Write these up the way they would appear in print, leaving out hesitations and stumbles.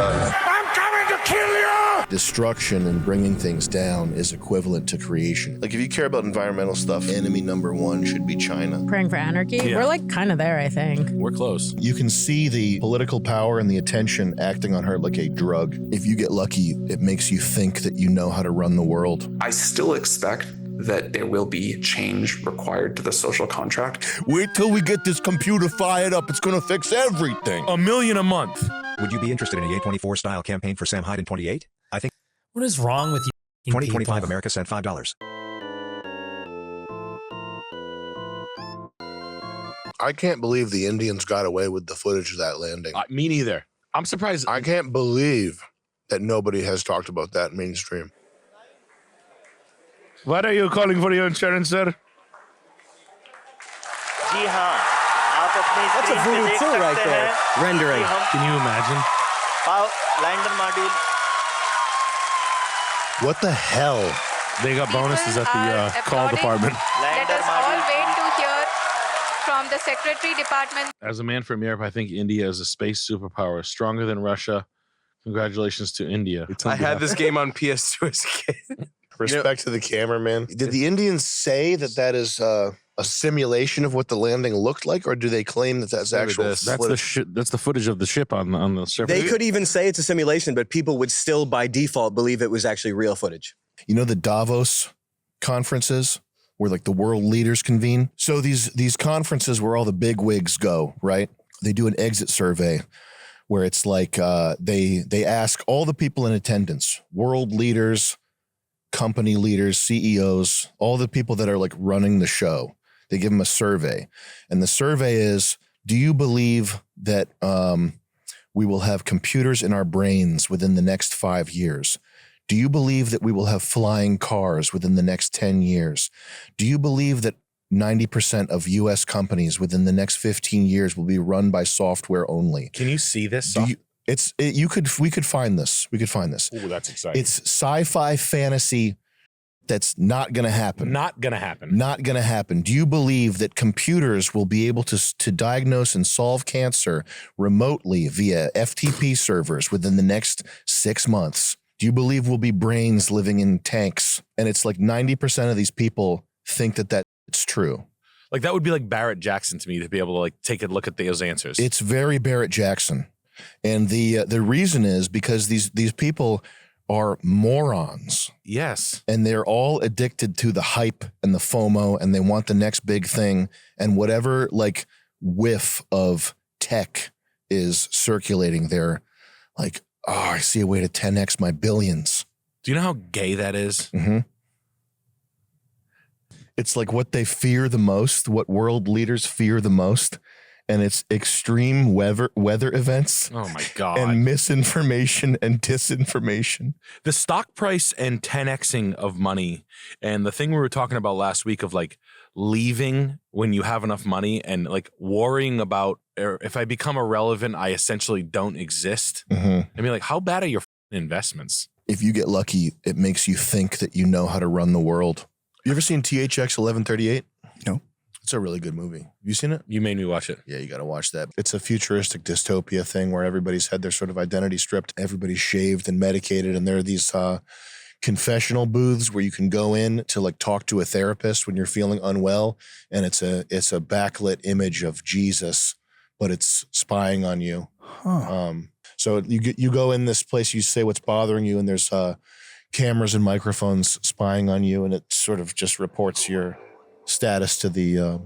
done. I'm coming to kill you! Destruction and bringing things down is equivalent to creation. Like, if you care about environmental stuff, enemy number one should be China. Praying for anarchy? Yeah. We're like kind of there, I think. We're close. You can see the political power and the attention acting on her like a drug. If you get lucky, it makes you think that you know how to run the world. I still expect that there will be change required to the social contract. Wait till we get this computer fired up. It's gonna fix everything. $1 million a month. Would you be interested in a A24 style campaign for Sam Hyde in 28? I think. What is wrong with you? 2025 America sent $5. I can't believe the Indians got away with the footage of that landing. Me neither. I'm surprised. I can't believe that nobody has talked about that mainstream. What are you calling for your insurance, sir? That's a voodoo tool right there. Rendering. Can you imagine? What the hell? They got bonuses at the call department. Let us all wait to hear from the Secretary Department. As a man from Europe, I think India is a space superpower, stronger than Russia. Congratulations to India. I had this game on PS2 as a kid. Respect to the cameraman. Did the Indians say that that is a simulation of what the landing looked like, or do they claim that that's actual? That's the footage of the ship on the surface. They could even say it's a simulation, but people would still, by default, believe it was actually real footage. You know the Davos conferences where like the world leaders convene? So these conferences where all the big wigs go, right? They do an exit survey where it's like they ask all the people in attendance, world leaders, company leaders, CEOs, all the people that are like running the show. They give them a survey. And the survey is, do you believe that we will have computers in our brains within the next 5 years? Do you believe that we will have flying cars within the next 10 years? Do you believe that 90% of US companies within the next 15 years will be run by software only? Can you see this? We could find this. We could find this. Ooh, that's exciting. It's sci-fi fantasy that's not going to happen. Not going to happen. Not going to happen. Do you believe that computers will be able to diagnose and solve cancer remotely via FTP servers within the next 6 months? Do you believe we'll be brains living in tanks? And it's like 90% of these people think that that's true. Like that would be like Barrett Jackson to me to be able to like take a look at those answers. It's very Barrett Jackson. And the reason is because these people are morons. Yes. And they're all addicted to the hype and the FOMO, and they want the next big thing, and whatever like whiff of tech is circulating, they're like, oh, I see a way to 10x my billions. Do you know how gay that is? Mm-hmm. It's like what they fear the most, what world leaders fear the most. And it's extreme weather events. Oh my God. And misinformation and disinformation. The stock price and 10xing of money. And the thing we were talking about last week of like leaving when you have enough money and like worrying about if I become irrelevant, I essentially don't exist. Mm-hmm. I mean, like, how bad are your investments? If you get lucky, it makes you think that you know how to run the world. You ever seen THX 1138? No. It's a really good movie. Have you seen it? You made me watch it. Yeah, you got to watch that. It's a futuristic dystopia thing where everybody's had their sort of identity stripped. Everybody's shaved and medicated. And there are these confessional booths where you can go in to like talk to a therapist when you're feeling unwell. And it's a backlit image of Jesus, but it's spying on you. Huh. So you go in this place, you say what's bothering you, and there's cameras and microphones spying on you, and it sort of just reports your status to the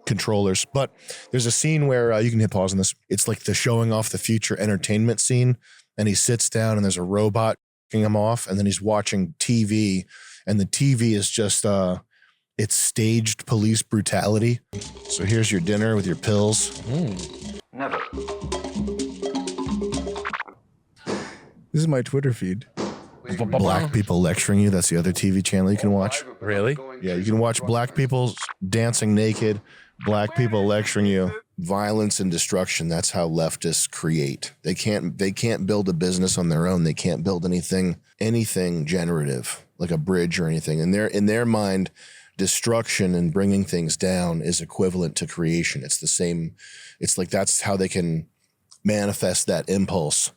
controllers. But there's a scene where you can hit pause on this. It's like the showing off the future entertainment scene, and he sits down and there's a robot kicking him off, and then he's watching TV, and the TV is just it's staged police brutality. So here's your dinner with your pills. Never. This is my Twitter feed. Black people lecturing you. That's the other TV channel you can watch. Really? Yeah, you can watch black people dancing naked, black people lecturing you. Violence and destruction, that's how leftists create. They can't build a business on their own. They can't build anything generative, like a bridge or anything. In their mind, destruction and bringing things down is equivalent to creation. It's the same. It's like that's how they can manifest that impulse.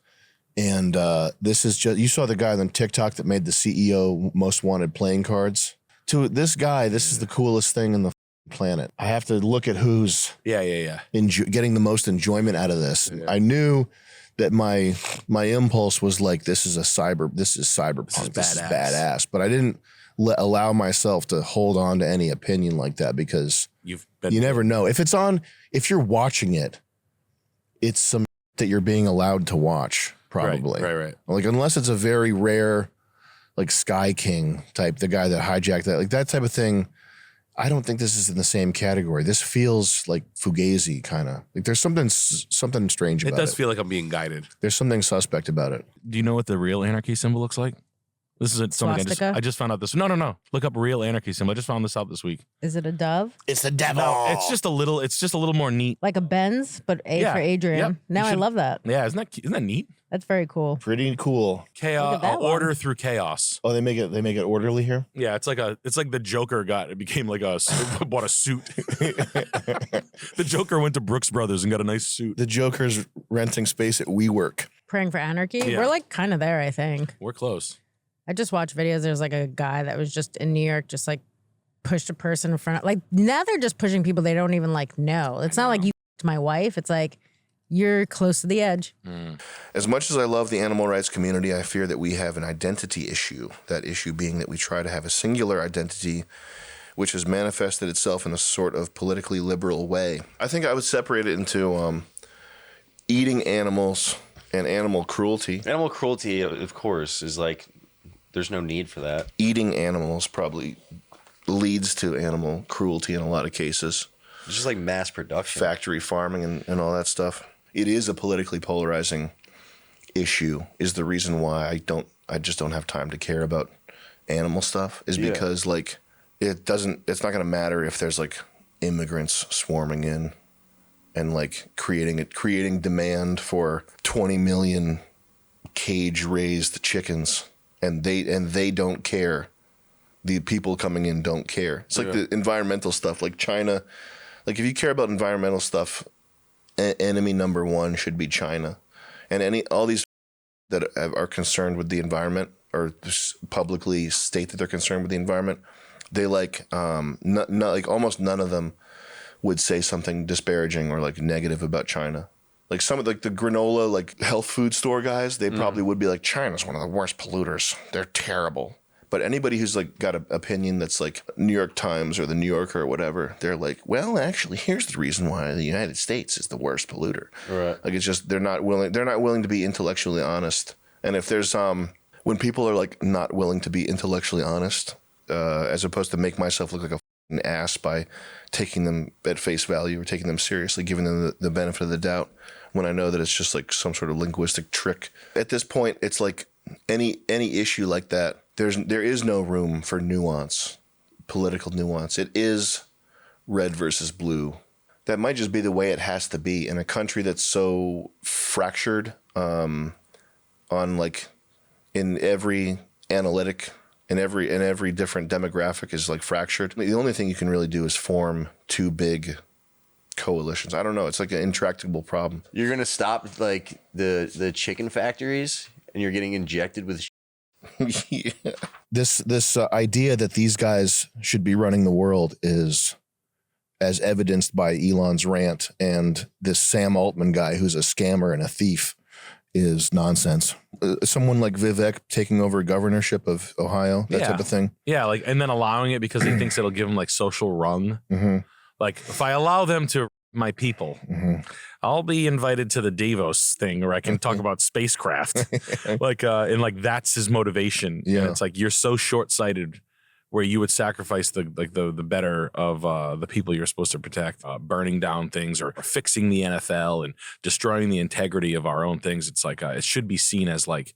And this is just, you saw the guy on TikTok that made the CEO most wanted playing cards. To this guy, this is the coolest thing in the planet. I have to look at who's getting the most enjoyment out of this. Yeah. I knew that my impulse was like, this is cyberpunk. This is badass. But I didn't allow myself to hold on to any opinion like that, because you never know. If you're watching it, it's some that you're being allowed to watch. Probably. Right. Like, unless it's a very rare, like Sky King type, the guy that hijacked that, like that type of thing, I don't think this is in the same category. This feels like Fugazi kind of. Like there's something strange about it. It does feel like I'm being guided. There's something suspect about it. Do you know what the real anarchy symbol looks like? This is something I just found out this. No. Look up real anarchy symbol. I just found this out this week. Is it a dove? It's the devil. No, it's just a little more neat. Like a Benz, but for Adrian. Yep. Now I love that. Yeah, isn't that neat? That's very cool. Pretty cool. Chaos, order through chaos. Oh, they make it orderly here? Yeah, it's like the Joker became like bought a suit. The Joker went to Brooks Brothers and got a nice suit. The Joker's renting space at WeWork. Praying for anarchy? Yeah. We're like kind of there, I think. We're close. I just watched videos. There's like a guy that was just in New York, just like pushed a person in front. Like now they're just pushing people they don't even like know. It's not like you to my wife. It's like you're close to the edge. As much as I love the animal rights community, I fear that we have an identity issue. That issue being that we try to have a singular identity which has manifested itself in a sort of politically liberal way. I think I would separate it into eating animals and animal cruelty. Animal cruelty, of course, is like, there's no need for that. Eating animals probably leads to animal cruelty in a lot of cases. It's just like mass production. Factory farming and all that stuff. It is a politically polarizing issue, is the reason why I just don't have time to care about animal stuff, is because like it's not going to matter if there's like immigrants swarming in and like creating demand for 20 million cage-raised chickens. And they don't care. The people coming in don't care. It's like the environmental stuff, like China. Like if you care about environmental stuff, enemy number one should be China. And all these that are concerned with the environment or publicly state that they're concerned with the environment, they like like almost none of them would say something disparaging or like negative about China. Like some of the granola, like health food store guys, they probably would be like, China's one of the worst polluters. They're terrible. But anybody who's like got an opinion that's like New York Times or the New Yorker or whatever, they're like, well, actually, here's the reason why the United States is the worst polluter. Right. Like it's just they're not willing to be intellectually honest. And if there's when people are like not willing to be intellectually honest, as opposed to make myself look like a an ass by taking them at face value or taking them seriously, giving them the benefit of the doubt, when I know that it's just like some sort of linguistic trick. At this point, it's like any issue like that, there is no room for nuance, political nuance. It is red versus blue. That might just be the way it has to be in a country that's so fractured on like in every analytic. And every different demographic is like fractured. The only thing you can really do is form two big coalitions. I don't know. It's like an intractable problem. You're gonna stop like the chicken factories, and you're getting injected with. Yeah. This idea that these guys should be running the world is, as evidenced by Elon's rant and this Sam Altman guy who's a scammer and a thief, is nonsense. Someone like Vivek taking over governorship of Ohio, that type of thing. Yeah, like, and then allowing it because he thinks it'll give him like social rung. Like, if I allow them to my people, I'll be invited to the Davos thing where I can talk about spacecraft. Like, and like that's his motivation. Yeah, and it's like you're so short-sighted where you would sacrifice the better of the people you're supposed to protect, burning down things or fixing the NFL and destroying the integrity of our own things. It's like it should be seen as like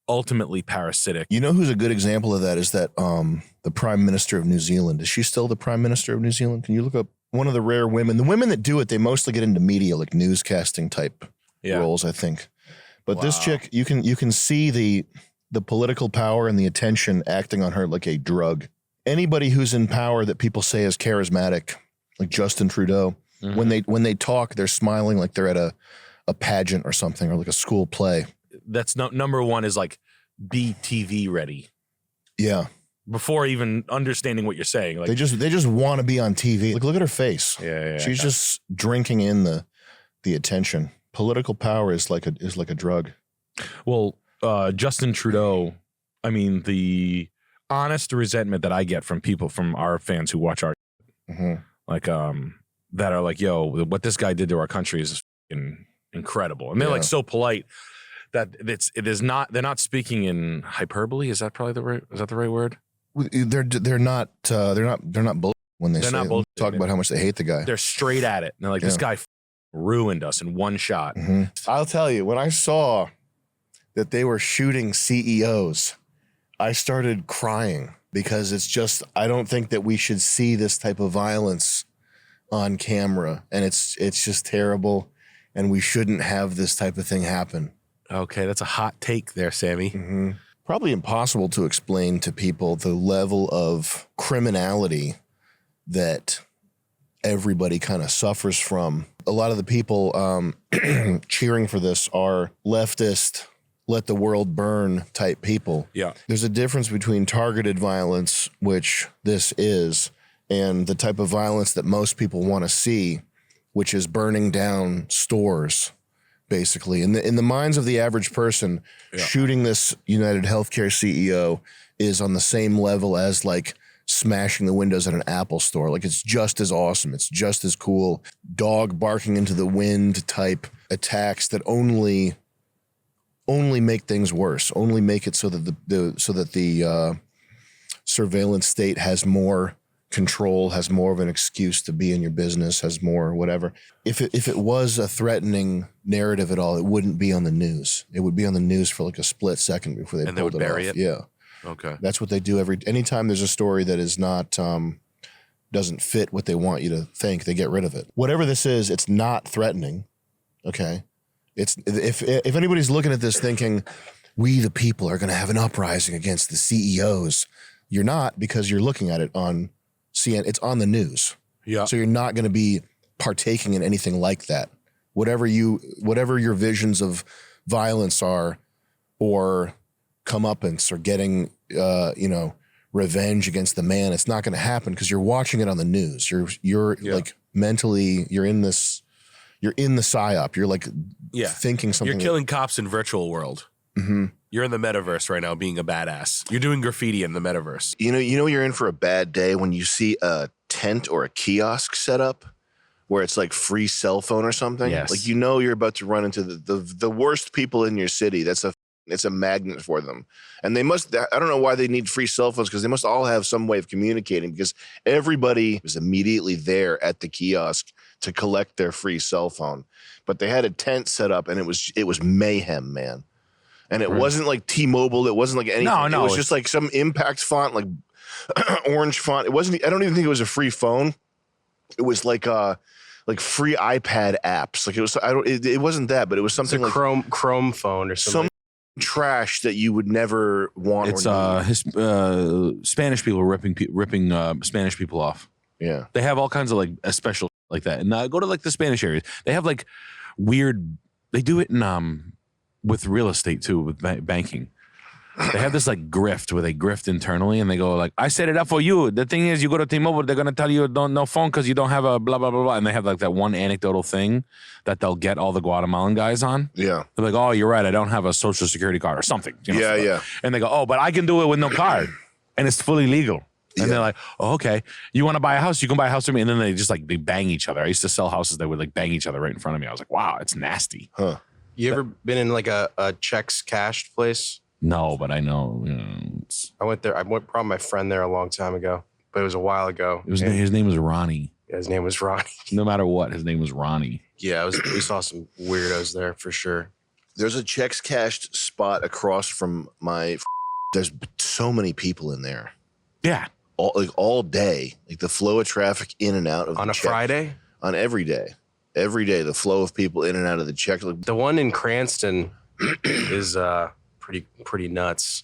ultimately parasitic. You know who's a good example of that is that the Prime Minister of New Zealand. Is she still the Prime Minister of New Zealand? Can you look up one of the rare women? The women that do it, they mostly get into media, like newscasting type roles, I think. But this chick, you can see the political power and the attention acting on her like a drug. Anybody who's in power that people say is charismatic, like Justin Trudeau, when they talk, they're smiling like they're at a pageant or something, or like a school play. that's number one is like be TV ready Yeah. before even understanding what you're saying. Like They just want to be on TV. Like, look at her face. yeah. She's just drinking in the attention. Political power is like a drug. Well, Justin Trudeau, I mean, the honest resentment that I get from people, from our fans who watch our like that are like, yo, what this guy did to our country is incredible. And they're like so polite that they're not speaking in hyperbole. Is that the right word? They're not bull when they talk about how much they hate the guy. They're straight at it. And they're like, this guy ruined us in one shot. I'll tell you, when I saw that they were shooting CEOs, I started crying because it's just, I don't think that we should see this type of violence on camera, and it's just terrible, and we shouldn't have this type of thing happen. Okay, that's a hot take there, Sammy. Probably impossible to explain to people the level of criminality that everybody kind of suffers from. A lot of the people cheering for this are leftist, let the world burn type people. Yeah. There's a difference between targeted violence, which this is, and the type of violence that most people want to see, which is burning down stores, basically. In the minds of the average person, shooting this United Healthcare CEO is on the same level as like smashing the windows at an Apple store. Like, it's just as awesome. It's just as cool. Dog barking into the wind type attacks that only make things worse, only make it so that the surveillance state has more control, has more of an excuse to be in your business, has more whatever. If it was a threatening narrative at all, it wouldn't be on the news. It would be on the news for like a split second before they pulled it bury off. it? Yeah. Okay. That's what they do anytime there's a story that is not doesn't fit what they want you to think, they get rid of it. Whatever this is, it's not threatening. Okay. It's if anybody's looking at this thinking we the people are going to have an uprising against the CEOs, you're not, because you're looking at it on CNN. It's on the news. Yeah. So you're not going to be partaking in anything like that. Whatever your visions of violence are, or comeuppance, or getting revenge against the man, it's not going to happen because you're watching it on the news. You're like mentally, you're in the psyop. You're like thinking something. You're killing cops in virtual world. You're in the metaverse right now being a badass. You're doing graffiti in the metaverse. You know you're in for a bad day when you see a tent or a kiosk set up where it's like free cell phone or something. Yes. Like, you're about to run into the worst people in your city. It's a magnet for them. And I don't know why they need free cell phones, because they must all have some way of communicating, because everybody was immediately there at the kiosk to collect their free cell phone. But they had a tent set up, and it was mayhem, man. And it wasn't like T-Mobile. It wasn't like anything. No, it was just like some impact font, like orange font. It wasn't. I don't even think it was a free phone. It was like free iPad apps. Like, it was. It wasn't that, but it was something like Chrome phone or something. Some trash that you would never want. It's Spanish people ripping Spanish people off. Yeah, they have all kinds of like a special like that. And go to like the Spanish areas. They have like weird. They do it in with real estate too, with banking. They have this like grift where they grift internally, and they go like, I set it up for you. The thing is, you go to T-Mobile, they're going to tell you no phone because you don't have a blah, blah, blah, blah. And they have like that one anecdotal thing that they'll get all the Guatemalan guys on. Yeah. They're like, oh, you're right. I don't have a social security card or something. Yeah. And they go, oh, but I can do it with no card. And it's fully legal. And they're like, oh, okay. You want to buy a house? You can buy a house from me. And then they just like, they bang each other. I used to sell houses that would like bang each other right in front of me. I was like, wow, it's nasty. Huh. You ever been in like a checks cashed place? No, but I know. I went there. I brought my friend there a long time ago, but it was a while ago. His name was Ronnie. Yeah, his name was Ronnie. No matter what, his name was Ronnie. Yeah, we saw some weirdos there for sure. There's a checks cashed spot across from there's so many people in there. Yeah. All day. Like, the flow of traffic in and out of on a Friday? On every day. Every day, the flow of people in and out of the check. The one in Cranston is pretty nuts.